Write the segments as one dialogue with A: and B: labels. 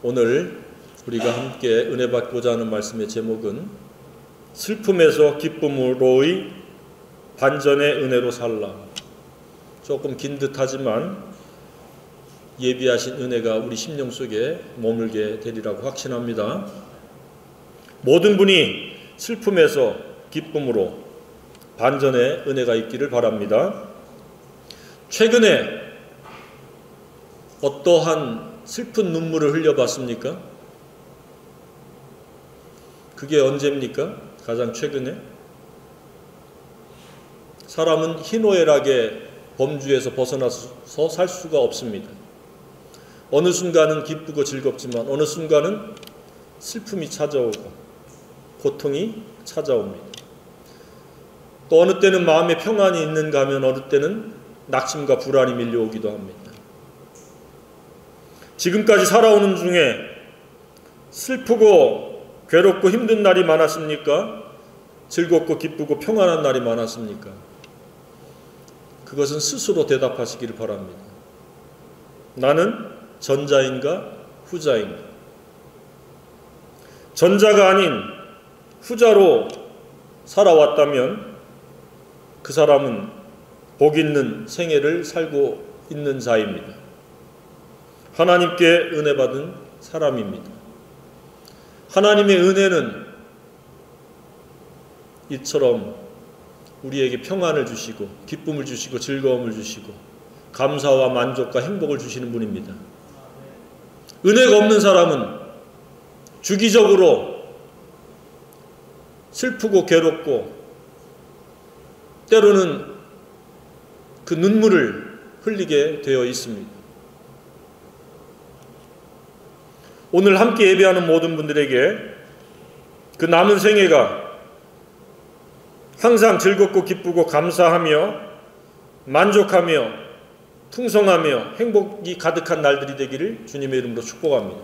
A: 오늘 우리가 함께 은혜 받고자 하는 말씀의 제목은 슬픔에서 기쁨으로의 반전의 은혜로 살라. 조금 긴 듯하지만 예비하신 은혜가 우리 심령 속에 머물게 되리라고 확신합니다. 모든 분이 슬픔에서 기쁨으로 반전의 은혜가 있기를 바랍니다. 최근에 어떠한 슬픈 눈물을 흘려봤습니까? 그게 언제입니까? 가장 최근에? 사람은 희노애락의 범주에서 벗어나서 살 수가 없습니다. 어느 순간은 기쁘고 즐겁지만 어느 순간은 슬픔이 찾아오고 고통이 찾아옵니다. 또 어느 때는 마음에 평안이 있는가 하면 어느 때는 낙심과 불안이 밀려오기도 합니다. 지금까지 살아오는 중에 슬프고 괴롭고 힘든 날이 많았습니까? 즐겁고 기쁘고 평안한 날이 많았습니까? 그것은 스스로 대답하시기를 바랍니다. 나는 전자인가 후자인가? 전자가 아닌 후자로 살아왔다면 그 사람은 복 있는 생애를 살고 있는 자입니다. 하나님께 은혜 받은 사람입니다. 하나님의 은혜는 이처럼 우리에게 평안을 주시고 기쁨을 주시고 즐거움을 주시고 감사와 만족과 행복을 주시는 분입니다. 은혜가 없는 사람은 주기적으로 슬프고 괴롭고 때로는 그 눈물을 흘리게 되어 있습니다. 오늘 함께 예배하는 모든 분들에게 그 남은 생애가 항상 즐겁고 기쁘고 감사하며 만족하며 풍성하며 행복이 가득한 날들이 되기를 주님의 이름으로 축복합니다.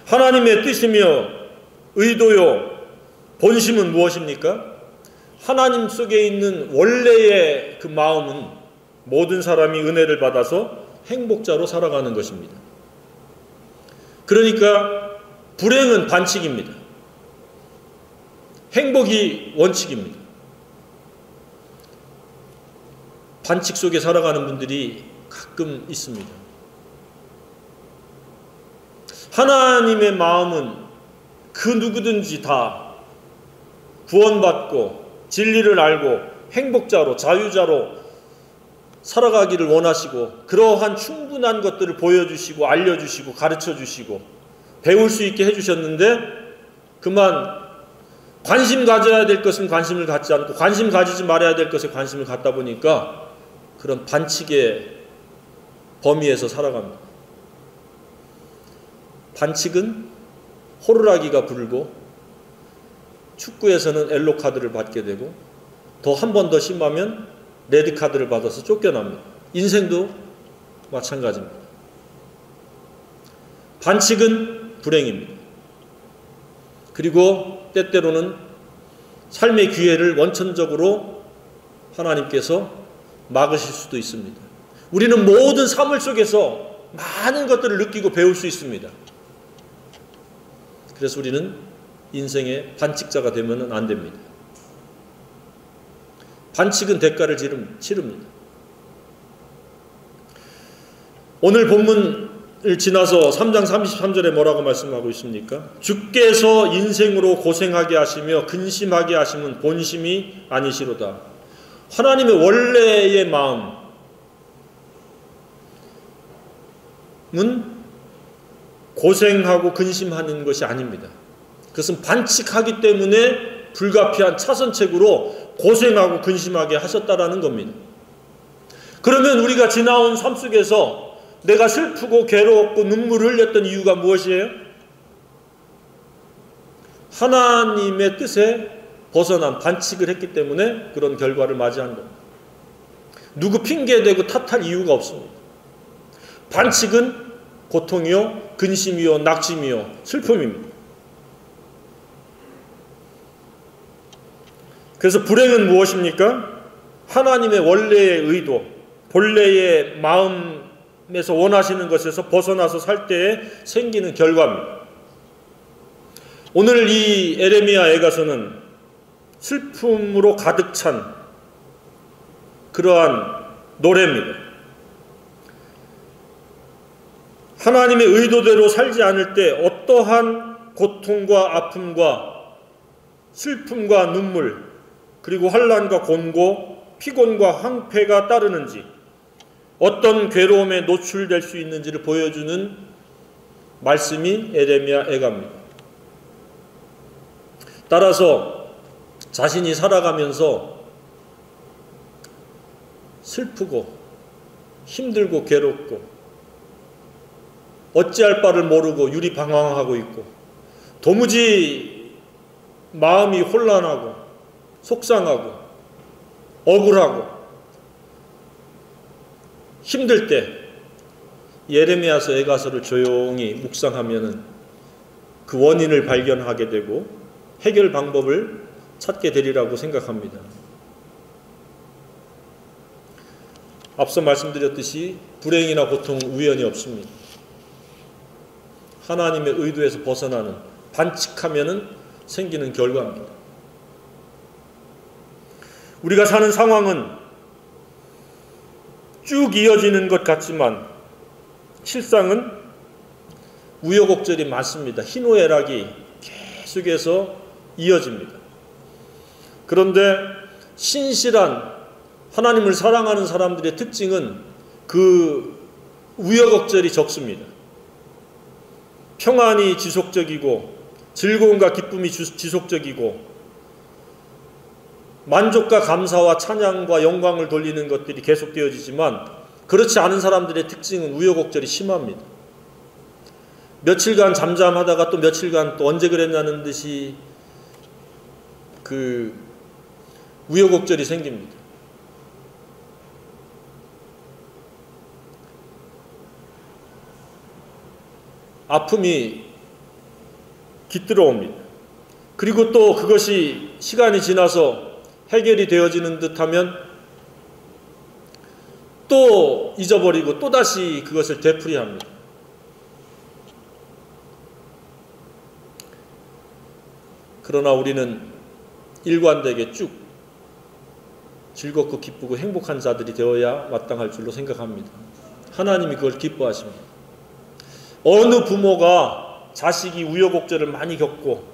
A: 하나님의 뜻이며 의도요 본심은 무엇입니까? 하나님 속에 있는 원래의 그 마음은 모든 사람이 은혜를 받아서 행복자로 살아가는 것입니다. 그러니까 불행은 반칙입니다. 행복이 원칙입니다. 반칙 속에 살아가는 분들이 가끔 있습니다. 하나님의 마음은 그 누구든지 다 구원받고 진리를 알고 행복자로 자유자로 살아가기를 원하시고 그러한 충분한 것들을 보여주시고 알려주시고 가르쳐주시고 배울 수 있게 해주셨는데 그만 관심 가져야 될 것은 관심을 갖지 않고 관심 가지지 말아야 될 것에 관심을 갖다 보니까 그런 반칙의 범위에서 살아갑니다. 반칙은 호루라기가 불고 축구에서는 옐로 카드를 받게 되고 더 한 번 더 심하면 레드 카드를 받아서 쫓겨납니다. 인생도 마찬가지입니다. 반칙은 불행입니다. 그리고 때때로는 삶의 기회를 원천적으로 하나님께서 막으실 수도 있습니다. 우리는 모든 사물 속에서 많은 것들을 느끼고 배울 수 있습니다. 그래서 우리는 인생의 반칙자가 되면 안 됩니다. 반칙은 대가를 치릅니다. 오늘 본문을 지나서 3장 33절에 뭐라고 말씀하고 있습니까? 주께서 인생으로 고생하게 하시며 근심하게 하시면 본심이 아니시로다. 하나님의 원래의 마음은 고생하고 근심하는 것이 아닙니다. 그것은 반칙하기 때문에 불가피한 차선책으로 고생하고 근심하게 하셨다라는 겁니다. 그러면 우리가 지나온 삶 속에서 내가 슬프고 괴롭고 눈물을 흘렸던 이유가 무엇이에요? 하나님의 뜻에 벗어난 반칙을 했기 때문에 그런 결과를 맞이한 겁니다. 누구 핑계대고 탓할 이유가 없습니다. 반칙은 고통이요, 근심이요, 낙심이요, 슬픔입니다. 그래서 불행은 무엇입니까? 하나님의 원래의 의도, 본래의 마음을 하나님에서 원하시는 것에서 벗어나서 살 때에 생기는 결과입니다. 오늘 이 에레미야 애가서는 슬픔으로 가득 찬 그러한 노래입니다. 하나님의 의도대로 살지 않을 때 어떠한 고통과 아픔과 슬픔과 눈물, 그리고 환난과 곤고, 피곤과 황폐가 따르는지, 어떤 괴로움에 노출될 수 있는지를 보여주는 말씀이 에레미야 애가입니다. 따라서 자신이 살아가면서 슬프고 힘들고 괴롭고 어찌할 바를 모르고 유리방황하고 있고 도무지 마음이 혼란하고 속상하고 억울하고 힘들 때 예레미야서 애가서를 조용히 묵상하면은 그 원인을 발견하게 되고 해결 방법을 찾게 되리라고 생각합니다. 앞서 말씀드렸듯이 불행이나 고통 우연이 없습니다. 하나님의 의도에서 벗어나는, 반칙하면은 생기는 결과입니다. 우리가 사는 상황은 쭉 이어지는 것 같지만 실상은 우여곡절이 많습니다. 희노애락이 계속해서 이어집니다. 그런데 신실한 하나님을 사랑하는 사람들의 특징은 그 우여곡절이 적습니다. 평안이 지속적이고 즐거움과 기쁨이 지속적이고 만족과 감사와 찬양과 영광을 돌리는 것들이 계속되어지지만 그렇지 않은 사람들의 특징은 우여곡절이 심합니다. 며칠간 잠잠하다가 또 며칠간 또 언제 그랬냐는 듯이 그 우여곡절이 생깁니다. 아픔이 깃들어 옵니다. 그리고 또 그것이 시간이 지나서 해결이 되어지는 듯하면 또 잊어버리고 또다시 그것을 되풀이합니다. 그러나 우리는 일관되게 쭉 즐겁고 기쁘고 행복한 자들이 되어야 마땅할 줄로 생각합니다. 하나님이 그걸 기뻐하십니다. 어느 부모가 자식이 우여곡절을 많이 겪고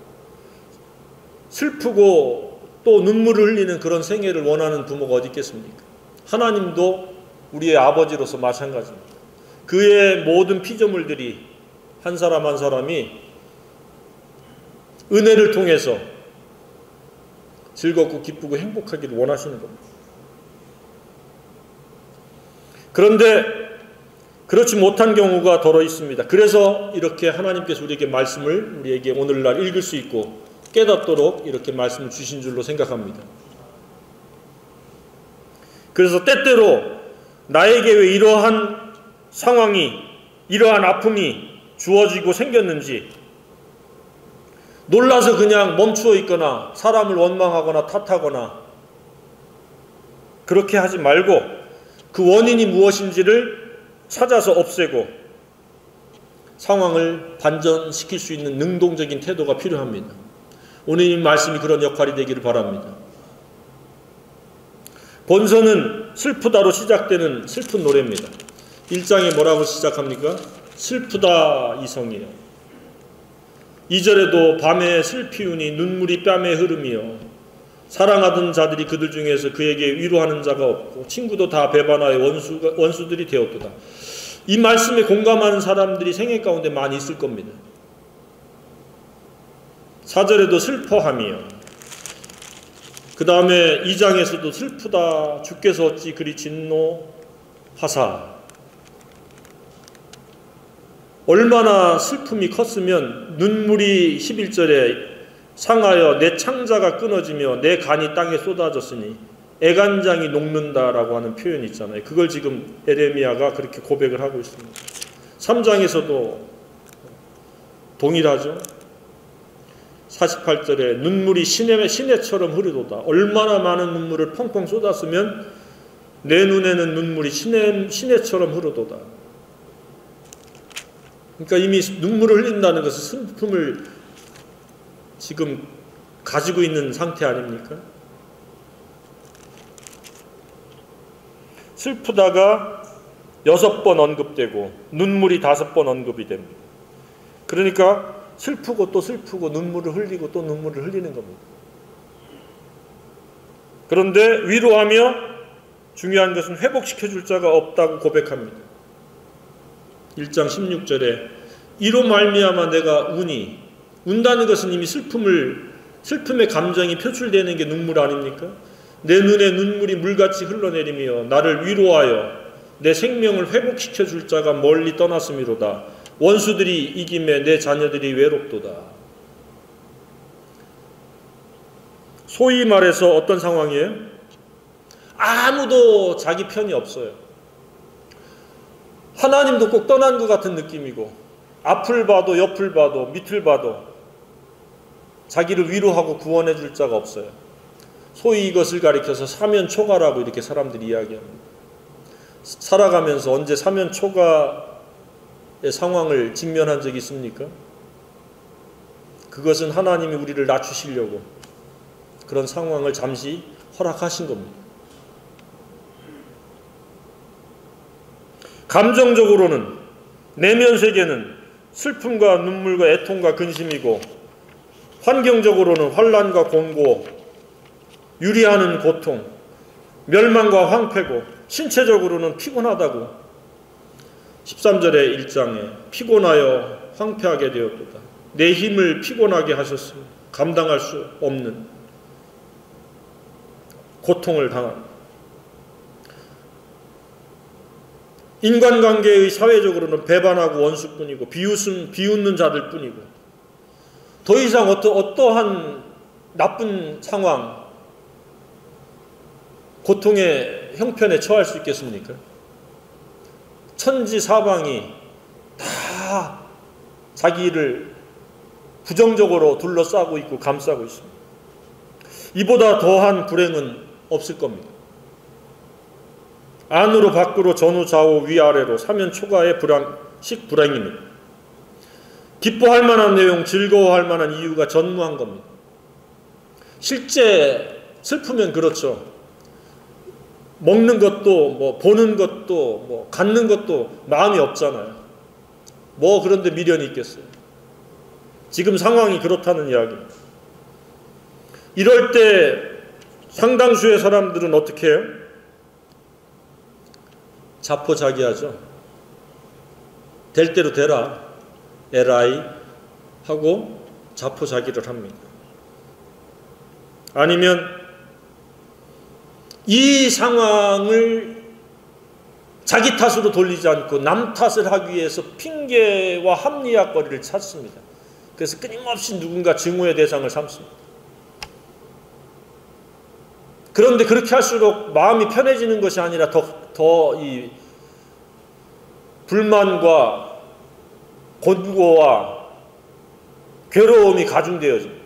A: 슬프고 또 눈물을 흘리는 그런 생애를 원하는 부모가 어디 있겠습니까? 하나님도 우리의 아버지로서 마찬가지입니다. 그의 모든 피조물들이 한 사람 한 사람이 은혜를 통해서 즐겁고 기쁘고 행복하기를 원하시는 겁니다. 그런데 그렇지 못한 경우가 더러 있습니다. 그래서 이렇게 하나님께서 우리에게 말씀을 우리에게 오늘날 읽을 수 있고 깨닫도록 이렇게 말씀을 주신 줄로 생각합니다. 그래서 때때로 나에게 왜 이러한 상황이, 이러한 아픔이 주어지고 생겼는지 놀라서 그냥 멈추어 있거나 사람을 원망하거나 탓하거나 그렇게 하지 말고 그 원인이 무엇인지를 찾아서 없애고 상황을 반전시킬 수 있는 능동적인 태도가 필요합니다. 오늘 이 말씀이 그런 역할이 되기를 바랍니다. 본서는 슬프다로 시작되는 슬픈 노래입니다. 1장에 뭐라고 시작합니까? 슬프다 이성이여. 2절에도 밤에 슬피우니 눈물이 뺨에 흐름이여. 사랑하던 자들이 그들 중에서 그에게 위로하는 자가 없고 친구도 다 배반하여 원수들이 되었도다. 이 말씀에 공감하는 사람들이 생애 가운데 많이 있을 겁니다. 4절에도 슬퍼함이요. 그 다음에 2장에서도 슬프다 주께서 어찌 그리 진노하사. 얼마나 슬픔이 컸으면 눈물이 11절에 상하여 내 창자가 끊어지며 내 간이 땅에 쏟아졌으니 애간장이 녹는다라고 하는 표현이 있잖아요. 그걸 지금 에레미야가 그렇게 고백을 하고 있습니다. 3장에서도 동일하죠. 48절에 눈물이 시내처럼 흐르도다. 얼마나 많은 눈물을 펑펑 쏟았으면 내 눈에는 눈물이 시내처럼 흐르도다. 그러니까 이미 눈물을 흘린다는 것은 슬픔을 지금 가지고 있는 상태 아닙니까? 슬프다가 6번 언급되고 눈물이 5번 언급이 됩니다. 그러니까 슬프고 또 슬프고 눈물을 흘리고 또 눈물을 흘리는 겁니다. 그런데 위로하며 중요한 것은 회복시켜 줄 자가 없다고 고백합니다. 1장 16절에 이로 말미암아 내가 우니, 운다는 것은 이미 슬픔의 감정이 표출되는 게 눈물 아닙니까? 내 눈에 눈물이 물같이 흘러내리며 나를 위로하여 내 생명을 회복시켜 줄 자가 멀리 떠났음이로다. 원수들이 이김에 내 자녀들이 외롭도다. 소위 말해서 어떤 상황이에요? 아무도 자기 편이 없어요. 하나님도 꼭 떠난 것 같은 느낌이고, 앞을 봐도 옆을 봐도 밑을 봐도 자기를 위로하고 구원해 줄 자가 없어요. 소위 이것을 가리켜서 사면초가라고 이렇게 사람들이 이야기합니다. 살아가면서 언제 사면초가의 상황을 직면한 적이 있습니까? 그것은 하나님이 우리를 낮추시려고 그런 상황을 잠시 허락하신 겁니다. 감정적으로는, 내면 세계는 슬픔과 눈물과 애통과 근심이고, 환경적으로는 환난과 공고, 유리하는 고통, 멸망과 황폐고, 신체적으로는 피곤하다고 13절의 1장에 피곤하여 황폐하게 되었도다. 내 힘을 피곤하게 하셨으며 감당할 수 없는 고통을 당한, 인간관계의 사회적으로는 배반하고 원수뿐이고 비웃는 자들 뿐이고, 더 이상 어떠한 나쁜 상황, 고통의 형편에 처할 수 있겠습니까? 천지 사방이 다 자기를 부정적으로 둘러싸고 있고 감싸고 있습니다. 이보다 더한 불행은 없을 겁니다. 안으로 밖으로 전후 좌우 위아래로 사면초가의 불행입니다. 기뻐할 만한 내용, 즐거워할 만한 이유가 전무한 겁니다. 실제 슬프면 그렇죠. 먹는 것도 보는 것도 갖는 것도 마음이 없잖아요. 그런데 미련이 있겠어요. 지금 상황이 그렇다는 이야기입니다. 이럴 때 상당수의 사람들은 어떻게 해요? 자포자기하죠. 될 대로 되라, 에라이 하고 자포자기를 합니다. 아니면 이 상황을 자기 탓으로 돌리지 않고 남 탓을 하기 위해서 핑계와 합리화거리를 찾습니다. 그래서 끊임없이 누군가 증오의 대상을 삼습니다. 그런데 그렇게 할수록 마음이 편해지는 것이 아니라 더 이 불만과 곤고와 괴로움이 가중되어집니다.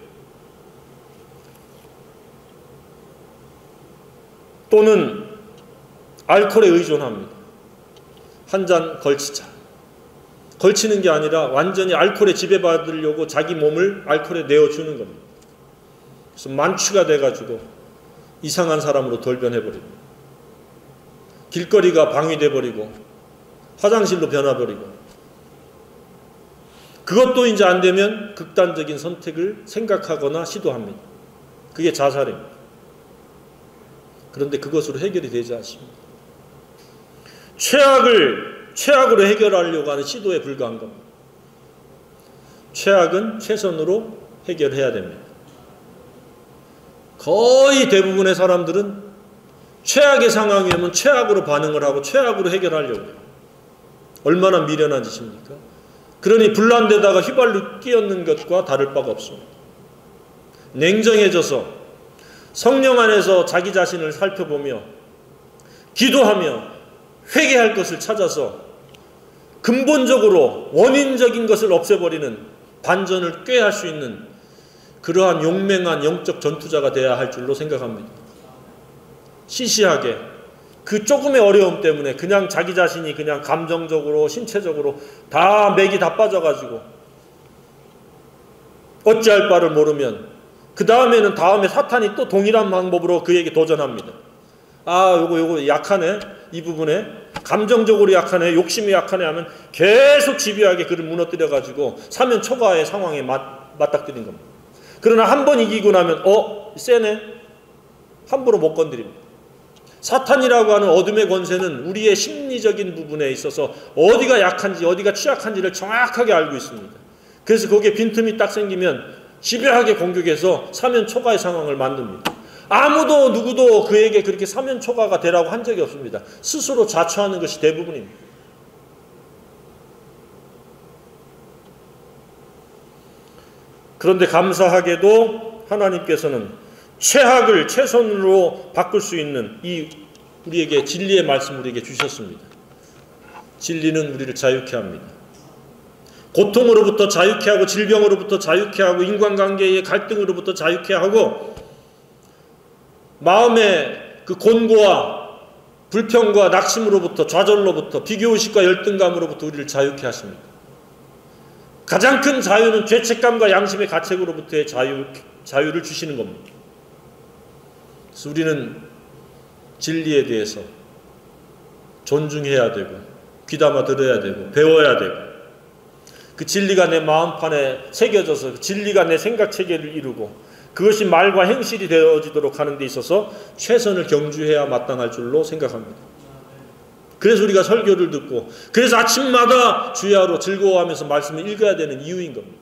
A: 또는 알코올에 의존합니다. 한 잔 걸치자. 걸치는 게 아니라 완전히 알코올에 지배받으려고 자기 몸을 알코올에 내어주는 겁니다. 그래서 만취가 돼가지고 이상한 사람으로 돌변해버립니다. 길거리가 방위돼버리고 화장실로 변화버리고, 그것도 이제 안 되면 극단적인 선택을 생각하거나 시도합니다. 그게 자살입니다. 그런데 그것으로 해결이 되지 않습니다. 최악으로 해결하려고 하는 시도에 불과한 겁니다. 최악은 최선으로 해결해야 됩니다. 거의 대부분의 사람들은 최악의 상황이 오면 최악으로 반응을 하고 최악으로 해결하려고 해요. 얼마나 미련한 짓입니까? 그러니 불난데다가 휘발유 끼얹는 것과 다를 바가 없습니다. 냉정해져서 성령 안에서 자기 자신을 살펴보며 기도하며 회개할 것을 찾아서 근본적으로 원인적인 것을 없애버리는, 반전을 꾀할 수 있는 그러한 용맹한 영적 전투자가 되어야 할 줄로 생각합니다. 시시하게 그 조금의 어려움 때문에 그냥 자기 자신이 그냥 감정적으로 신체적으로 다 맥이 다 빠져가지고 어찌할 바를 모르면 그 다음에는 다음에 사탄이 또 동일한 방법으로 그에게 도전합니다. 아, 요거 약하네, 이 부분에 감정적으로 약하네, 욕심이 약하네 하면 계속 집요하게 그를 무너뜨려가지고 사면 초과의 상황에 맞닥뜨린 겁니다. 그러나 한 번 이기고 나면 세네, 함부로 못 건드립니다. 사탄이라고 하는 어둠의 권세는 우리의 심리적인 부분에 있어서 어디가 약한지 어디가 취약한지를 정확하게 알고 있습니다. 그래서 거기에 빈틈이 딱 생기면 집요하게 공격해서 사면 초과의 상황을 만듭니다. 아무도 누구도 그에게 그렇게 사면 초과가 되라고 한 적이 없습니다. 스스로 자초하는 것이 대부분입니다. 그런데 감사하게도 하나님께서는 최악을 최선으로 바꿀 수 있는 이 우리에게 진리의 말씀을 우리에게 주셨습니다. 진리는 우리를 자유케 합니다. 고통으로부터 자유케 하고 질병으로부터 자유케 하고 인간관계의 갈등으로부터 자유케 하고 마음의 그 곤고와 불평과 낙심으로부터 좌절로부터 비교의식과 열등감으로부터 우리를 자유케 하십니다. 가장 큰 자유는 죄책감과 양심의 가책으로부터의 자유를 주시는 겁니다. 그래서 우리는 진리에 대해서 존중해야 되고 귀담아 들어야 되고 배워야 되고 그 진리가 내 마음판에 새겨져서 그 진리가 내 생각체계를 이루고 그것이 말과 행실이 되어지도록 하는 데 있어서 최선을 경주해야 마땅할 줄로 생각합니다. 그래서 우리가 설교를 듣고 그래서 아침마다 주야로 즐거워하면서 말씀을 읽어야 되는 이유인 겁니다.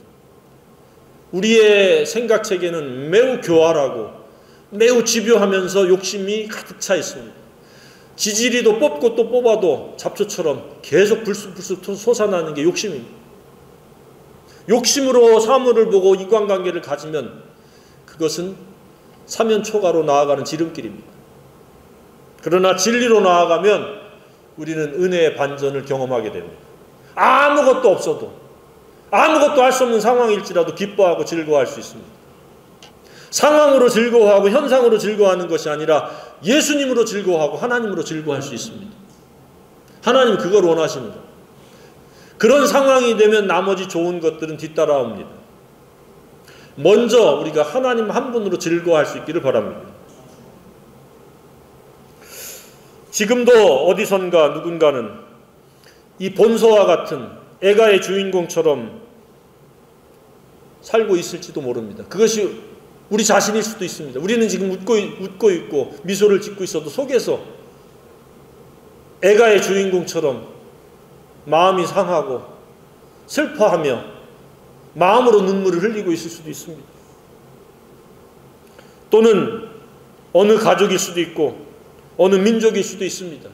A: 우리의 생각체계는 매우 교활하고 매우 집요하면서 욕심이 가득 차 있습니다. 지지리도 뽑고 또 뽑아도 잡초처럼 계속 불쑥불쑥 솟아나는 게 욕심입니다. 욕심으로 사물을 보고 인간관계를 가지면 그것은 사면초가로 나아가는 지름길입니다. 그러나 진리로 나아가면 우리는 은혜의 반전을 경험하게 됩니다. 아무것도 없어도 아무것도 할 수 없는 상황일지라도 기뻐하고 즐거워할 수 있습니다. 상황으로 즐거워하고 현상으로 즐거워하는 것이 아니라 예수님으로 즐거워하고 하나님으로 즐거워할 수 있습니다. 하나님은 그걸 원하십니다. 그런 상황이 되면 나머지 좋은 것들은 뒤따라옵니다. 먼저 우리가 하나님 한 분으로 즐거워할 수 있기를 바랍니다. 지금도 어디선가 누군가는 이 본서와 같은 애가의 주인공처럼 살고 있을지도 모릅니다. 그것이 우리 자신일 수도 있습니다. 우리는 지금 웃고 있고 미소를 짓고 있어도 속에서 애가의 주인공처럼 마음이 상하고 슬퍼하며 마음으로 눈물을 흘리고 있을 수도 있습니다. 또는 어느 가족일 수도 있고 어느 민족일 수도 있습니다.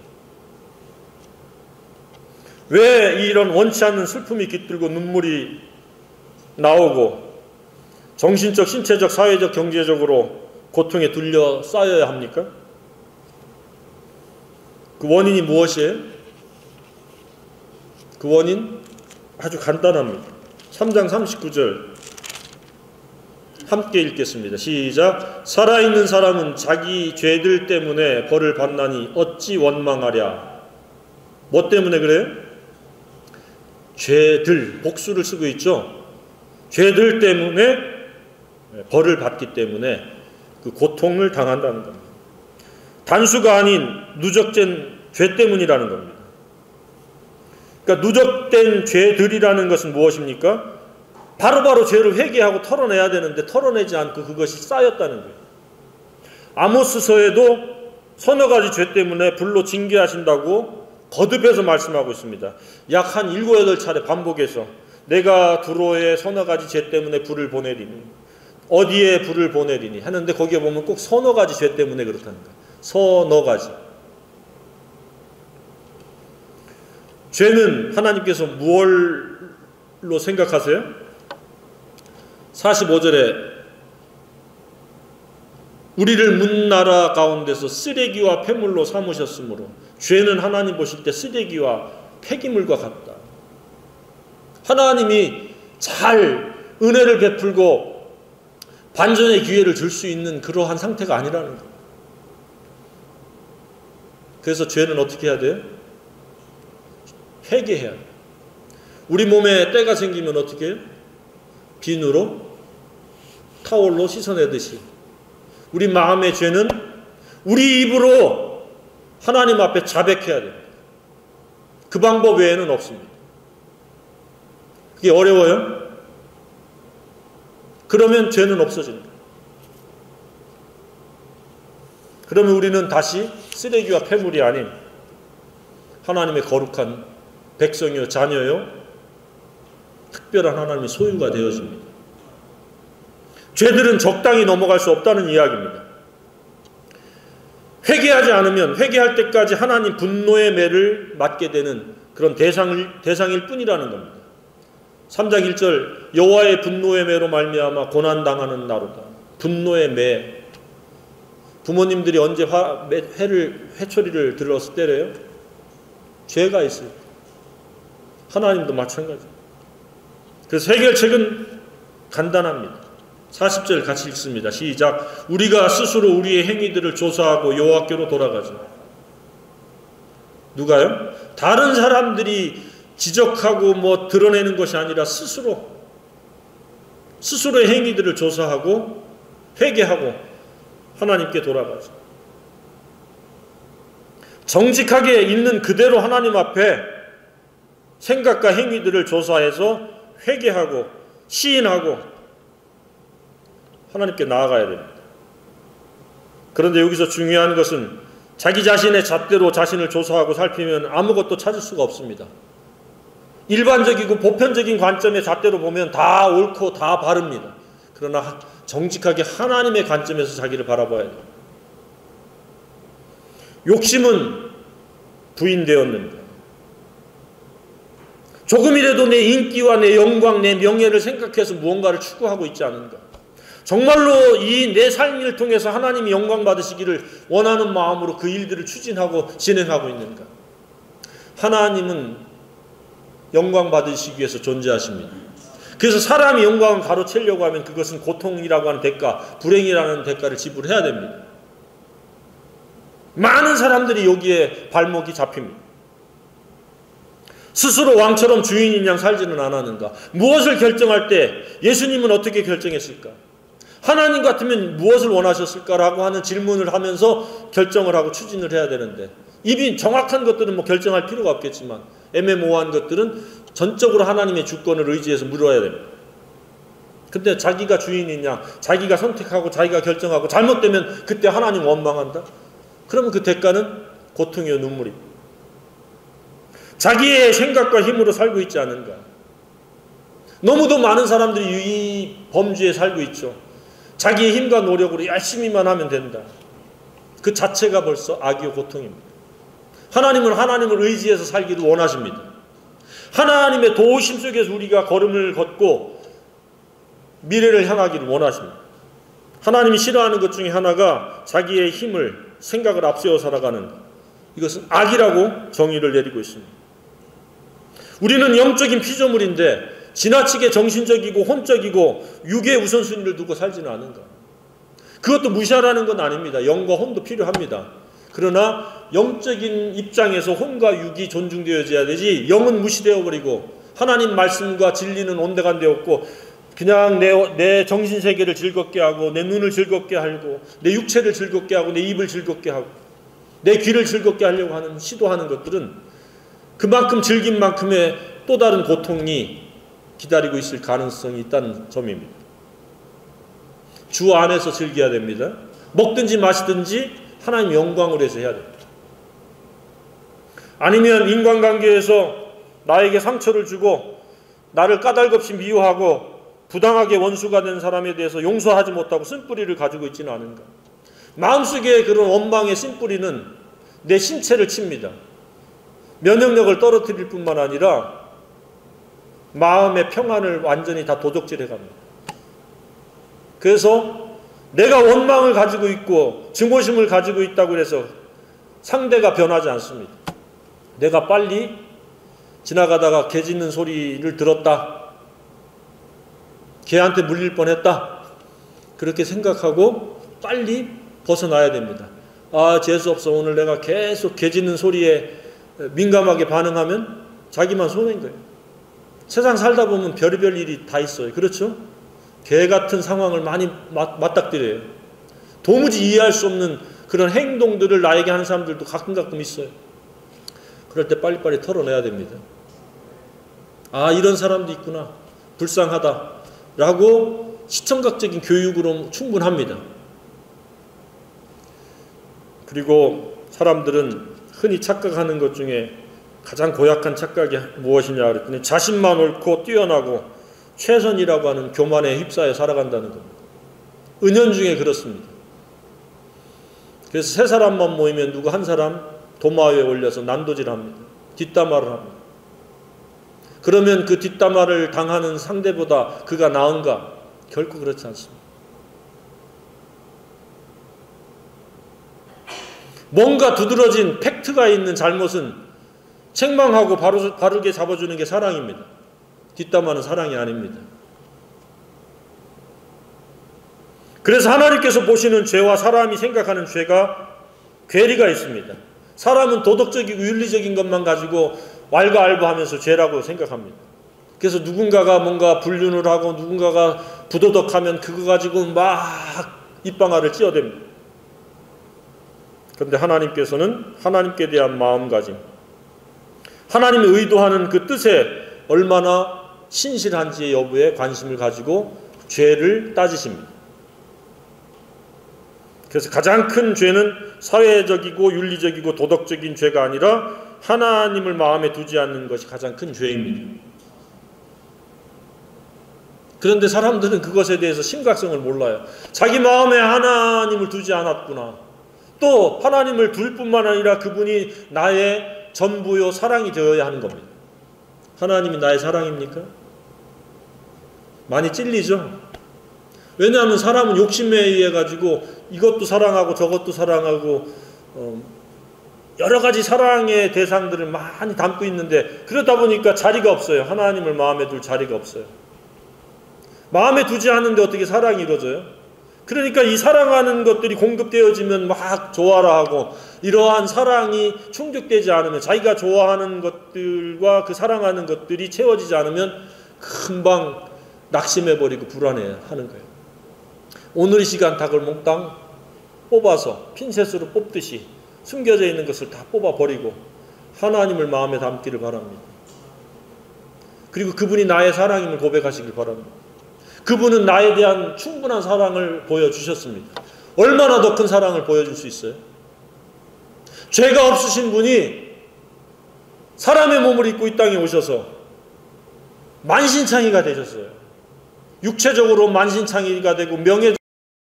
A: 왜 이런 원치 않는 슬픔이 깃들고 눈물이 나오고 정신적, 신체적, 사회적, 경제적으로 고통에 둘러싸여야 합니까? 그 원인이 무엇이에요? 그 원인 아주 간단합니다. 3장 39절 함께 읽겠습니다. 시작. 살아있는 사람은 자기 죄들 때문에 벌을 받나니 어찌 원망하랴. 뭐 때문에 그래요? 죄들, 복수를 쓰고 있죠. 죄들 때문에 벌을 받기 때문에 그 고통을 당한다는 겁니다. 단수가 아닌 누적된 죄 때문이라는 겁니다. 그러니까 누적된 죄들이라는 것은 무엇입니까? 바로바로 죄를 회개하고 털어내야 되는데 털어내지 않고 그것이 쌓였다는 거예요. 아모스서에도 서너 가지 죄 때문에 불로 징계하신다고 거듭해서 말씀하고 있습니다. 약 한 7, 8차례 반복해서 내가 두로의 서너 가지 죄 때문에 불을 보내리니 어디에 불을 보내리니 하는데 거기에 보면 꼭 서너 가지 죄 때문에 그렇다는 거예요. 서너 가지. 죄는 하나님께서 무엇로 생각하세요? 45절에 우리를 문나라 가운데서 쓰레기와 폐물로 삼으셨으므로 죄는 하나님 보실 때 쓰레기와 폐기물과 같다. 하나님이 잘 은혜를 베풀고 반전의 기회를 줄 수 있는 그러한 상태가 아니라는 거예요. 그래서 죄는 어떻게 해야 돼요? 회개해야 돼요. 우리 몸에 때가 생기면 어떻게 해요? 비누로, 타월로 씻어내듯이 우리 마음의 죄는 우리 입으로 하나님 앞에 자백해야 됩니다. 그 방법 외에는 없습니다. 그게 어려워요? 그러면 죄는 없어집니다. 그러면 우리는 다시 쓰레기와 폐물이 아닌 하나님의 거룩한 백성이요 자녀요 특별한 하나님의 소유가 되어집니다. 죄들은 적당히 넘어갈 수 없다는 이야기입니다. 회개하지 않으면 회개할 때까지 하나님 분노의 매를 맞게 되는 그런 대상일 뿐이라는 겁니다. 3장 1절 여호와의 분노의 매로 말미암아 고난당하는 나로다. 분노의 매. 부모님들이 언제 회초리를 들어서 때려요? 죄가 있어요. 하나님도 마찬가지. 그래서 해결책은 간단합니다. 40절 같이 읽습니다. 시작. 우리가 스스로 우리의 행위들을 조사하고 여호와께로 돌아가자. 누가요? 다른 사람들이 지적하고 드러내는 것이 아니라 스스로의 행위들을 조사하고 회개하고 하나님께 돌아가자. 정직하게 있는 그대로 하나님 앞에 생각과 행위들을 조사해서 회개하고 시인하고 하나님께 나아가야 됩니다. 그런데 여기서 중요한 것은 자기 자신의 잣대로 자신을 조사하고 살피면 아무것도 찾을 수가 없습니다. 일반적이고 보편적인 관점의 잣대로 보면 다 옳고 다 바릅니다. 그러나 정직하게 하나님의 관점에서 자기를 바라봐야 돼요. 욕심은 부인되었는데 조금이라도 내 인기와 내 영광, 내 명예를 생각해서 무언가를 추구하고 있지 않은가. 정말로 이 내 삶을 통해서 하나님이 영광 받으시기를 원하는 마음으로 그 일들을 추진하고 진행하고 있는가. 하나님은 영광 받으시기 위해서 존재하십니다. 그래서 사람이 영광을 가로채려고 하면 그것은 고통이라고 하는 대가, 불행이라는 대가를 지불해야 됩니다. 많은 사람들이 여기에 발목이 잡힙니다. 스스로 왕처럼 주인인 양 살지는 않았는가. 무엇을 결정할 때 예수님은 어떻게 결정했을까? 하나님 같으면 무엇을 원하셨을까라고 하는 질문을 하면서 결정을 하고 추진을 해야 되는데 이미 정확한 것들은 결정할 필요가 없겠지만 애매모호한 것들은 전적으로 하나님의 주권을 의지해서 물어야 됩니다. 근데 자기가 주인인 양, 자기가 선택하고 자기가 결정하고 잘못되면 그때 하나님 원망한다? 그러면 그 대가는 고통이요 눈물입니다. 자기의 생각과 힘으로 살고 있지 않은가. 너무도 많은 사람들이 이 범주에 살고 있죠. 자기의 힘과 노력으로 열심히만 하면 된다. 그 자체가 벌써 악이요 고통입니다. 하나님은 하나님을 의지해서 살기를 원하십니다. 하나님의 도우심 속에서 우리가 걸음을 걷고 미래를 향하기를 원하십니다. 하나님이 싫어하는 것 중에 하나가 자기의 힘을 생각을 앞세워 살아가는 것. 이것은 악이라고 정의를 내리고 있습니다. 우리는 영적인 피조물인데 지나치게 정신적이고 혼적이고 육의 우선순위를 두고 살지는 않은가. 그것도 무시하라는 건 아닙니다. 영과 혼도 필요합니다. 그러나 영적인 입장에서 혼과 육이 존중되어져야 되지 영은 무시되어 버리고 하나님 말씀과 진리는 온데간데없고 그냥 내 정신세계를 즐겁게 하고 내 눈을 즐겁게 하고 내 육체를 즐겁게 하고 내 입을 즐겁게 하고 내 귀를 즐겁게 하려고 하는 시도하는 것들은 그만큼 즐긴 만큼의 또 다른 고통이 기다리고 있을 가능성이 있다는 점입니다. 주 안에서 즐겨야 됩니다. 먹든지 마시든지 하나님 영광을 위해서 해야 됩니다. 아니면 인간관계에서 나에게 상처를 주고 나를 까닭없이 미워하고 부당하게 원수가 된 사람에 대해서 용서하지 못하고 쓴뿌리를 가지고 있지는 않은가. 마음속에 그런 원망의 쓴뿌리는 내 신체를 칩니다. 면역력을 떨어뜨릴 뿐만 아니라 마음의 평안을 완전히 다 도적질해 갑니다. 그래서 내가 원망을 가지고 있고 증오심을 가지고 있다고 해서 상대가 변하지 않습니다. 내가 빨리 지나가다가 개 짖는 소리를 들었다. 개한테 물릴 뻔했다. 그렇게 생각하고 빨리 벗어나야 됩니다. 아, 재수없어. 오늘 내가 계속 개 짖는 소리에 민감하게 반응하면 자기만 손해인 거예요. 세상 살다 보면 별의별 일이 다 있어요. 그렇죠? 개 같은 상황을 많이 맞닥뜨려요. 도무지 이해할 수 없는 그런 행동들을 나에게 하는 사람들도 가끔 있어요. 그럴 때 빨리빨리 털어내야 됩니다. 아, 이런 사람도 있구나. 불쌍하다. 라고 시청각적인 교육으로 충분합니다. 그리고 사람들은 흔히 착각하는 것 중에 가장 고약한 착각이 무엇이냐 그랬더니 자신만 옳고 뛰어나고 최선이라고 하는 교만에 휩싸여 살아간다는 겁니다. 은연중에 그렇습니다. 그래서 세 사람만 모이면 누구 한 사람 도마 위에 올려서 난도질합니다. 뒷담화를 합니다. 그러면 그 뒷담화를 당하는 상대보다 그가 나은가? 결코 그렇지 않습니다. 뭔가 두드러진 팩트가 있는 잘못은 책망하고 바르게 잡아주는 게 사랑입니다. 뒷담화는 사랑이 아닙니다. 그래서 하나님께서 보시는 죄와 사람이 생각하는 죄가 괴리가 있습니다. 사람은 도덕적이고 윤리적인 것만 가지고 왈가왈부하면서 죄라고 생각합니다. 그래서 누군가가 뭔가 불륜을 하고 누군가가 부도덕하면 그거 가지고 막 입방아를 찧어댑니다. 그런데 하나님께서는 하나님께 대한 마음가짐, 하나님이 의도하는 그 뜻에 얼마나 신실한지의 여부에 관심을 가지고 죄를 따지십니다. 그래서 가장 큰 죄는 사회적이고 윤리적이고 도덕적인 죄가 아니라 하나님을 마음에 두지 않는 것이 가장 큰 죄입니다. 그런데 사람들은 그것에 대해서 심각성을 몰라요. 자기 마음에 하나님을 두지 않았구나. 또 하나님을 둘 뿐만 아니라 그분이 나의 전부요 사랑이 되어야 하는 겁니다. 하나님이 나의 사랑입니까? 많이 찔리죠? 왜냐하면 사람은 욕심에 의해 가지고 이것도 사랑하고 저것도 사랑하고 여러 가지 사랑의 대상들을 많이 담고 있는데 그러다 보니까 자리가 없어요. 하나님을 마음에 둘 자리가 없어요. 마음에 두지 않는데 어떻게 사랑이 이루어져요? 그러니까 이 사랑하는 것들이 공급되어지면 막 좋아라 하고 이러한 사랑이 충족되지 않으면 자기가 좋아하는 것들과 그 사랑하는 것들이 채워지지 않으면 금방 낙심해버리고 불안해하는 거예요. 오늘 이 시간 닭을 몽땅 뽑아서 핀셋으로 뽑듯이 숨겨져 있는 것을 다 뽑아버리고 하나님을 마음에 담기를 바랍니다. 그리고 그분이 나의 사랑임을 고백하시길 바랍니다. 그분은 나에 대한 충분한 사랑을 보여주셨습니다. 얼마나 더 큰 사랑을 보여줄 수 있어요? 죄가 없으신 분이 사람의 몸을 입고 이 땅에 오셔서 만신창이가 되셨어요. 육체적으로 만신창이가 되고 명예적으로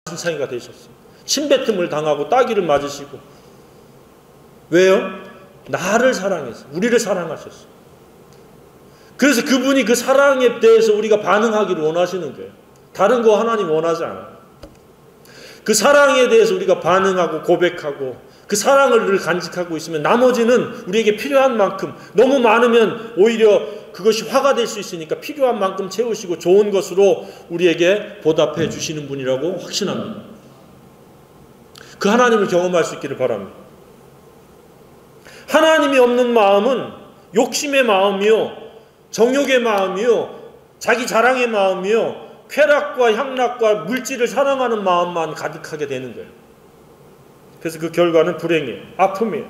A: 만신창이가 되셨어요. 침뱉음을 당하고 따귀를 맞으시고. 왜요? 나를 사랑해서 우리를 사랑하셨어요. 그래서 그분이 그 사랑에 대해서 우리가 반응하기를 원하시는 거예요. 다른 거 하나님 원하지 않아요. 그 사랑에 대해서 우리가 반응하고 고백하고 그 사랑을 간직하고 있으면 나머지는 우리에게 필요한 만큼, 너무 많으면 오히려 그것이 화가 될 수 있으니까 필요한 만큼 채우시고 좋은 것으로 우리에게 보답해 주시는 분이라고 확신합니다. 그 하나님을 경험할 수 있기를 바랍니다. 하나님이 없는 마음은 욕심의 마음이요, 정욕의 마음이요, 자기 자랑의 마음이요, 쾌락과 향락과 물질을 사랑하는 마음만 가득하게 되는 거예요. 그래서 그 결과는 불행이에요. 아픔이에요.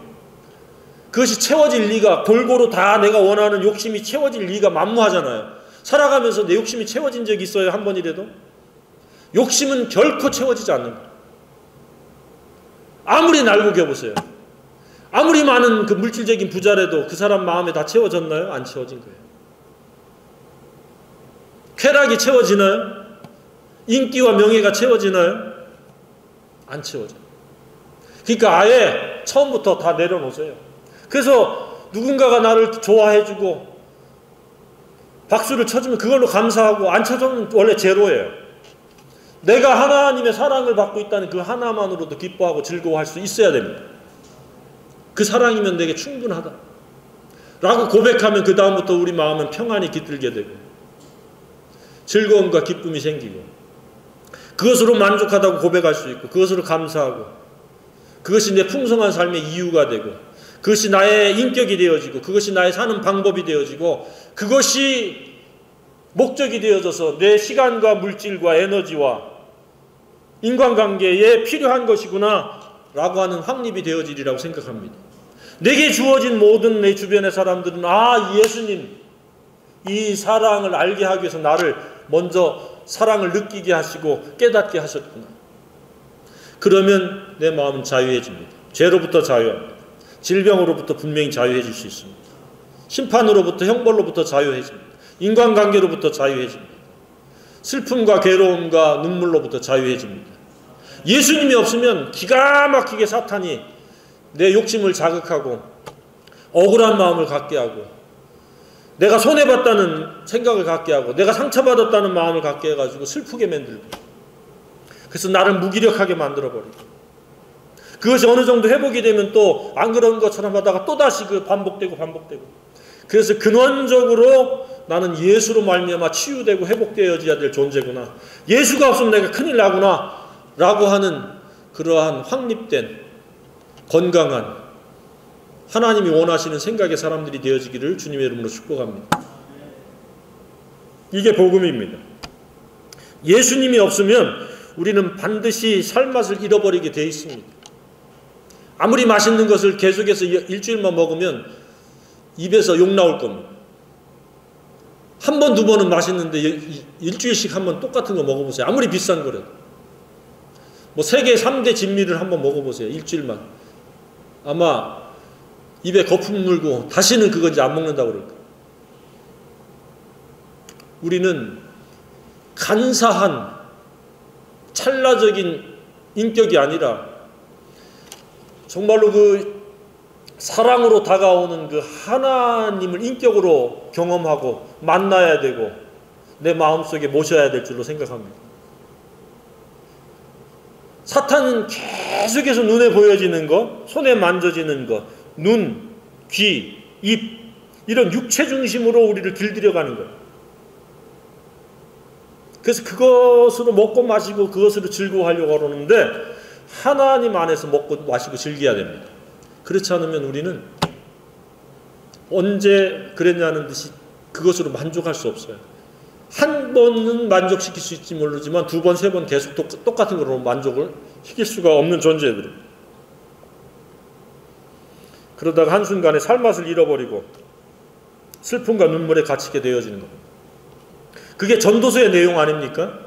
A: 그것이 채워질 리가, 골고루 다 내가 원하는 욕심이 채워질 리가 만무하잖아요. 살아가면서 내 욕심이 채워진 적이 있어요? 한 번이라도? 욕심은 결코 채워지지 않는 거예요. 아무리 날고 겨보세요. 아무리 많은 그 물질적인 부자라도 그 사람 마음에 다 채워졌나요? 안 채워진 거예요. 쾌락이 채워지나요? 인기와 명예가 채워지나요? 안 채워져요. 그러니까 아예 처음부터 다 내려놓으세요. 그래서 누군가가 나를 좋아해주고 박수를 쳐주면 그걸로 감사하고, 안 쳐주면 원래 제로예요. 내가 하나님의 사랑을 받고 있다는 그 하나만으로도 기뻐하고 즐거워할 수 있어야 됩니다. 그 사랑이면 내게 충분하다 라고 고백하면 그 다음부터 우리 마음은 평안히 깃들게 되고 즐거움과 기쁨이 생기고 그것으로 만족하다고 고백할 수 있고 그것으로 감사하고 그것이 내 풍성한 삶의 이유가 되고, 그것이 나의 인격이 되어지고, 그것이 나의 사는 방법이 되어지고, 그것이 목적이 되어져서 내 시간과 물질과 에너지와 인간관계에 필요한 것이구나 라고 하는 확립이 되어지리라고 생각합니다. 내게 주어진 모든 내 주변의 사람들은 예수님 이 사랑을 알게 하기 위해서 나를 먼저 사랑을 느끼게 하시고 깨닫게 하셨구나. 그러면 내 마음은 자유해집니다. 죄로부터 자유합니다. 질병으로부터 분명히 자유해질 수 있습니다. 심판으로부터, 형벌로부터 자유해집니다. 인간관계로부터 자유해집니다. 슬픔과 괴로움과 눈물로부터 자유해집니다. 예수님이 없으면 기가 막히게 사탄이 내 욕심을 자극하고 억울한 마음을 갖게 하고 내가 손해봤다는 생각을 갖게 하고 내가 상처받았다는 마음을 갖게 해가지고 슬프게 만들고, 그래서 나를 무기력하게 만들어버리고, 그것이 어느 정도 회복이 되면 또 안 그런 것처럼 하다가 또다시 반복되고. 그래서 근원적으로 나는 예수로 말미암아 치유되고 회복되어져야 될 존재구나, 예수가 없으면 내가 큰일 나구나 라고 하는 그러한 확립된 건강한 하나님이 원하시는 생각의 사람들이 되어지기를 주님의 이름으로 축복합니다. 이게 복음입니다. 예수님이 없으면 우리는 반드시 살맛을 잃어버리게 되어 있습니다. 아무리 맛있는 것을 계속해서 일주일만 먹으면 입에서 욕 나올 겁니다. 한 번, 두 번은 맛있는데 일주일씩 한 번 똑같은 거 먹어보세요. 아무리 비싼 거라도. 세계 3대 진미를 한번 먹어보세요. 일주일만. 아마 입에 거품 물고 다시는 그거 이제 안 먹는다고 그럴 거예요. 우리는 간사한 찰나적인 인격이 아니라 정말로 사랑으로 다가오는 하나님을 인격으로 경험하고 만나야 되고 내 마음속에 모셔야 될 줄로 생각합니다. 사탄은 계속해서 눈에 보여지는 것, 손에 만져지는 것, 눈, 귀, 입, 이런 육체 중심으로 우리를 길들여가는 거예요. 그래서 그것으로 먹고 마시고 그것으로 즐거워하려고 그러는데 하나님 안에서 먹고 마시고 즐겨야 됩니다. 그렇지 않으면 우리는 언제 그랬냐는 듯이 그것으로 만족할 수 없어요. 한 번은 만족시킬 수 있을지 모르지만 두 번, 세 번 계속 똑같은 거로 만족을 시킬 수가 없는 존재들입니다. 그러다가 한순간에 살맛을 잃어버리고 슬픔과 눈물에 갇히게 되어지는 겁니다. 그게 전도서의 내용 아닙니까?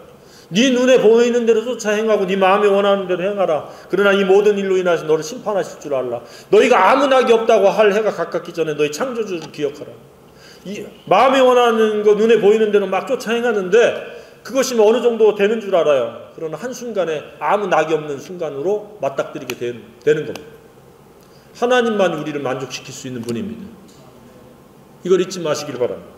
A: 네 눈에 보이는 대로 쫓아 행하고 네 마음에 원하는 대로 행하라. 그러나 이 모든 일로 인하여 너를 심판하실 줄 알라. 너희가 아무 낙이 없다고 할 해가 가깝기 전에 너희 창조주를 기억하라. 이 마음에 원하는 거 눈에 보이는 대로 막 쫓아 행하는데 그것이 어느 정도 되는 줄 알아요. 그러나 한순간에 아무 낙이 없는 순간으로 맞닥뜨리게 되는 겁니다. 하나님만 우리를 만족시킬 수 있는 분입니다. 이걸 잊지 마시길 바랍니다.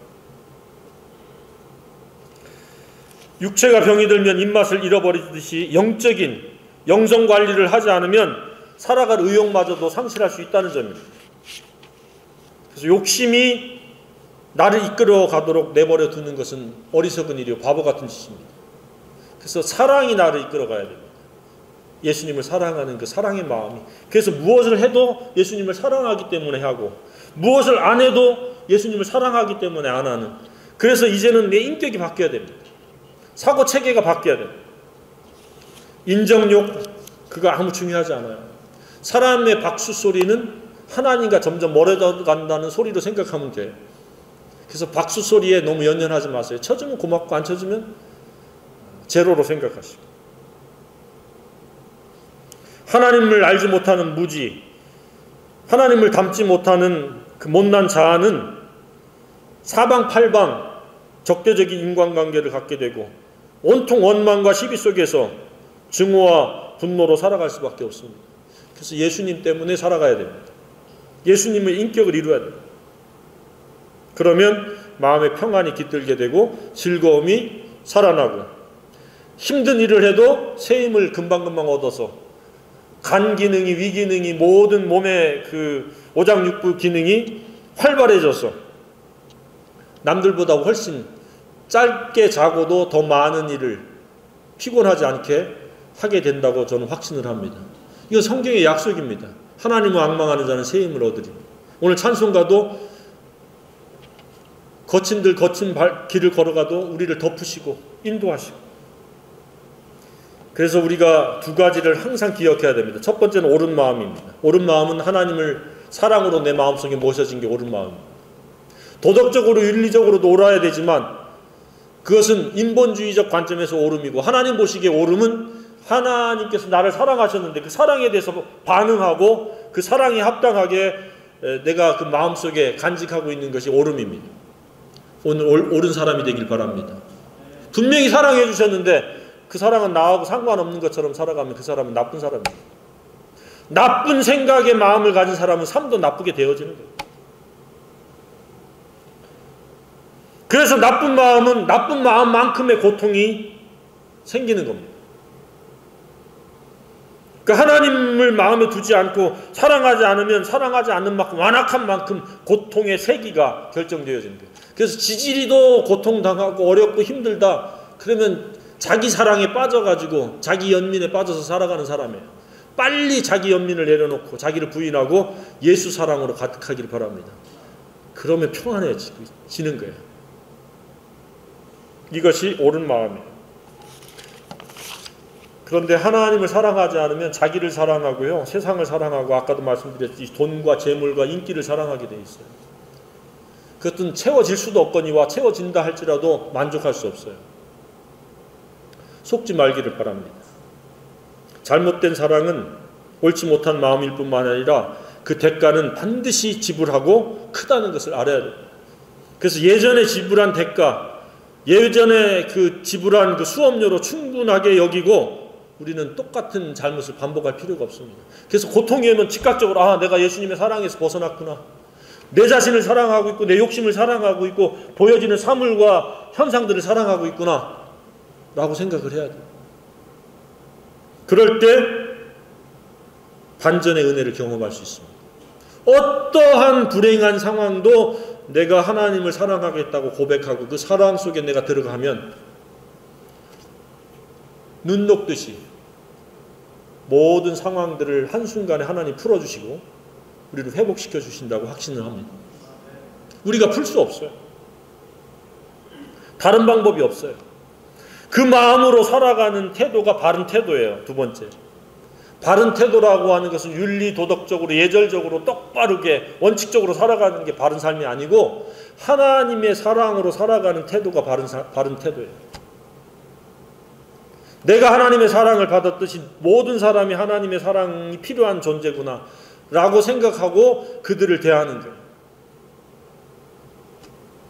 A: 육체가 병이 들면 입맛을 잃어버리듯이 영적인 영성관리를 하지 않으면 살아갈 의욕마저도 상실할 수 있다는 점입니다. 그래서 욕심이 나를 이끌어 가도록 내버려 두는 것은 어리석은 일이요 바보 같은 짓입니다. 그래서 사랑이 나를 이끌어 가야 됩니다. 예수님을 사랑하는 그 사랑의 마음이. 그래서 무엇을 해도 예수님을 사랑하기 때문에 하고 무엇을 안 해도 예수님을 사랑하기 때문에 안 하는, 그래서 이제는 내 인격이 바뀌어야 됩니다. 사고 체계가 바뀌어야 됩니다. 인정욕 그거 아무 중요하지 않아요. 사람의 박수 소리는 하나님과 점점 멀어져 간다는 소리로 생각하면 돼요. 그래서 박수 소리에 너무 연연하지 마세요. 쳐주면 고맙고 안 쳐주면 제로로 생각하시고, 하나님을 알지 못하는 무지, 하나님을 닮지 못하는 그 못난 자아는 사방팔방 적대적인 인간관계를 갖게 되고 온통 원망과 시비 속에서 증오와 분노로 살아갈 수밖에 없습니다. 그래서 예수님 때문에 살아가야 됩니다. 예수님의 인격을 이루어야 됩니다. 그러면 마음의 평안이 깃들게 되고 즐거움이 살아나고 힘든 일을 해도 새 힘을 금방금방 얻어서 간 기능이, 위 기능이, 모든 몸의 그 오장육부 기능이 활발해져서 남들보다 훨씬 짧게 자고도 더 많은 일을 피곤하지 않게 하게 된다고 저는 확신을 합니다. 이거 성경의 약속입니다. 하나님을 앙망하는 자는 새 힘을 얻으리니. 오늘 찬송가도 거친 길을 걸어가도 우리를 덮으시고 인도하시고. 그래서 우리가 두 가지를 항상 기억해야 됩니다. 첫 번째는 옳은 마음입니다. 옳은 마음은 하나님을 사랑으로 내 마음속에 모셔진 게 옳은 마음입니다. 도덕적으로 윤리적으로도 옳아야 되지만 그것은 인본주의적 관점에서 옳음이고, 하나님 보시기에 옳음은 하나님께서 나를 사랑하셨는데 그 사랑에 대해서 반응하고 그 사랑에 합당하게 내가 그 마음속에 간직하고 있는 것이 옳음입니다. 오늘 옳은 사람이 되길 바랍니다. 분명히 사랑해 주셨는데 그 사랑은 나하고 상관없는 것처럼 살아가면 그 사람은 나쁜 사람입니다. 나쁜 생각의 마음을 가진 사람은 삶도 나쁘게 되어지는 거예요. 그래서 나쁜 마음은 나쁜 마음만큼의 고통이 생기는 겁니다. 그러니까 하나님을 마음에 두지 않고 사랑하지 않으면 사랑하지 않는 만큼, 완악한 만큼 고통의 세기가 결정되어지는 거예요. 그래서 지지리도 고통당하고 어렵고 힘들다 그러면 자기 사랑에 빠져가지고 자기 연민에 빠져서 살아가는 사람이에요. 빨리 자기 연민을 내려놓고 자기를 부인하고 예수 사랑으로 가득하기를 바랍니다. 그러면 평안해지는 거예요. 이것이 옳은 마음이에요. 그런데 하나님을 사랑하지 않으면 자기를 사랑하고요, 세상을 사랑하고, 아까도 말씀드렸듯이 돈과 재물과 인기를 사랑하게 돼 있어요. 그것은 채워질 수도 없거니와 채워진다 할지라도 만족할 수 없어요. 속지 말기를 바랍니다. 잘못된 사랑은 옳지 못한 마음일 뿐만 아니라 그 대가는 반드시 지불하고 크다는 것을 알아야 돼요. 그래서 예전에 지불한 대가, 예전에 그 지불한 그 수업료로 충분하게 여기고 우리는 똑같은 잘못을 반복할 필요가 없습니다. 그래서 고통이 오면 즉각적으로 내가 예수님의 사랑에서 벗어났구나. 내 자신을 사랑하고 있고 내 욕심을 사랑하고 있고 보여지는 사물과 현상들을 사랑하고 있구나 라고 생각을 해야 돼요. 그럴 때 반전의 은혜를 경험할 수 있습니다. 어떠한 불행한 상황도 내가 하나님을 사랑하겠다고 고백하고 그 사랑 속에 내가 들어가면 눈 녹듯이 모든 상황들을 한순간에 하나님 풀어주시고 우리를 회복시켜 주신다고 확신을 합니다. 우리가 풀 수 없어요. 다른 방법이 없어요. 그 마음으로 살아가는 태도가 바른 태도예요. 두 번째, 바른 태도라고 하는 것은 윤리, 도덕적으로, 예절적으로 똑바르게 원칙적으로 살아가는 게 바른 삶이 아니고 하나님의 사랑으로 살아가는 태도가 바른 태도예요. 내가 하나님의 사랑을 받았듯이 모든 사람이 하나님의 사랑이 필요한 존재구나 라고 생각하고 그들을 대하는 거예요.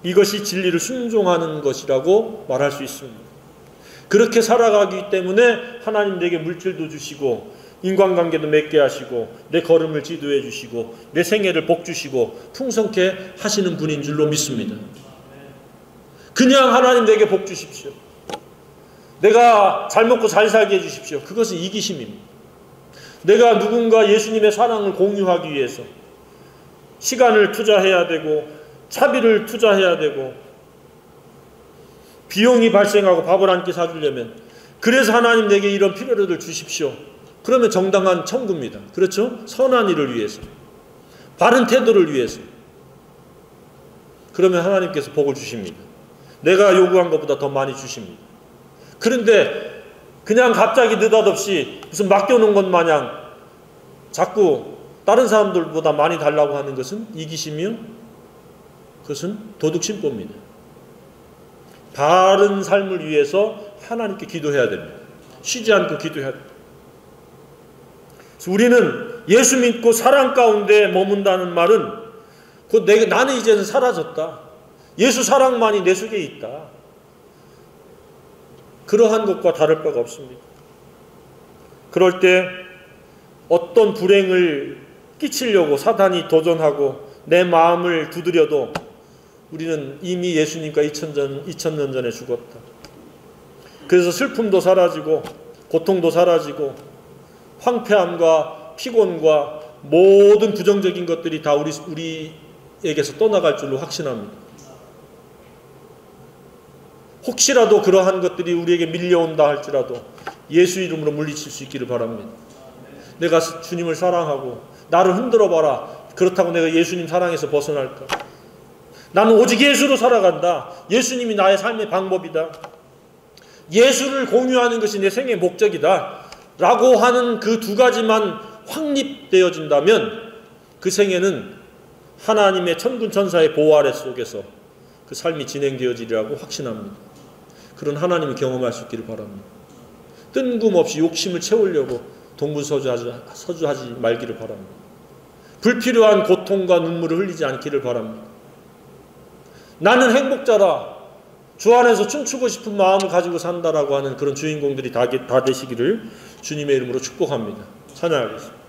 A: 이것이 진리를 순종하는 것이라고 말할 수 있습니다. 그렇게 살아가기 때문에 하나님 내게 물질도 주시고 인간관계도 맺게 하시고 내 걸음을 지도해 주시고 내 생애를 복 주시고 풍성케 하시는 분인 줄로 믿습니다. 그냥 하나님 내게 복 주십시오, 내가 잘 먹고 잘 살게 해주십시오, 그것은 이기심입니다. 내가 누군가 예수님의 사랑을 공유하기 위해서 시간을 투자해야 되고 차비를 투자해야 되고 비용이 발생하고 밥을 한 끼 사주려면, 그래서 하나님 내게 이런 필요를 주십시오. 그러면 정당한 청구입니다. 그렇죠? 선한 일을 위해서, 바른 태도를 위해서. 그러면 하나님께서 복을 주십니다. 내가 요구한 것보다 더 많이 주십니다. 그런데 그냥 갑자기 느닷없이 무슨 맡겨놓은 것 마냥 자꾸 다른 사람들보다 많이 달라고 하는 것은 이기심이요, 그것은 도둑심보입니다. 바른 삶을 위해서 하나님께 기도해야 됩니다. 쉬지 않고 기도해야 됩니다. 그래서 우리는 예수 믿고 사랑 가운데 머문다는 말은 나는 이제는 사라졌다, 예수 사랑만이 내 속에 있다, 그러한 것과 다를 바가 없습니다. 그럴 때 어떤 불행을 끼치려고 사단이 도전하고 내 마음을 두드려도 우리는 이미 예수님과 2000년 전에 죽었다. 그래서 슬픔도 사라지고 고통도 사라지고 황폐함과 피곤과 모든 부정적인 것들이 다 우리에게서 떠나갈 줄로 확신합니다. 혹시라도 그러한 것들이 우리에게 밀려온다 할지라도 예수 이름으로 물리칠 수 있기를 바랍니다. 내가 주님을 사랑하고 나를 흔들어 봐라. 그렇다고 내가 예수님 사랑에서 벗어날까? 나는 오직 예수로 살아간다. 예수님이 나의 삶의 방법이다. 예수를 공유하는 것이 내 생의 목적이다. 라고 하는 그 두 가지만 확립되어진다면 그 생애는 하나님의 천군 천사의 보호 아래 속에서 그 삶이 진행되어지리라고 확신합니다. 그런 하나님을 경험할 수 있기를 바랍니다. 뜬금없이 욕심을 채우려고 동분서주하지 말기를 바랍니다. 불필요한 고통과 눈물을 흘리지 않기를 바랍니다. 나는 행복자라, 주 안에서 춤추고 싶은 마음을 가지고 산다라고 하는 그런 주인공들이 다 되시기를 주님의 이름으로 축복합니다. 찬양하겠습니다.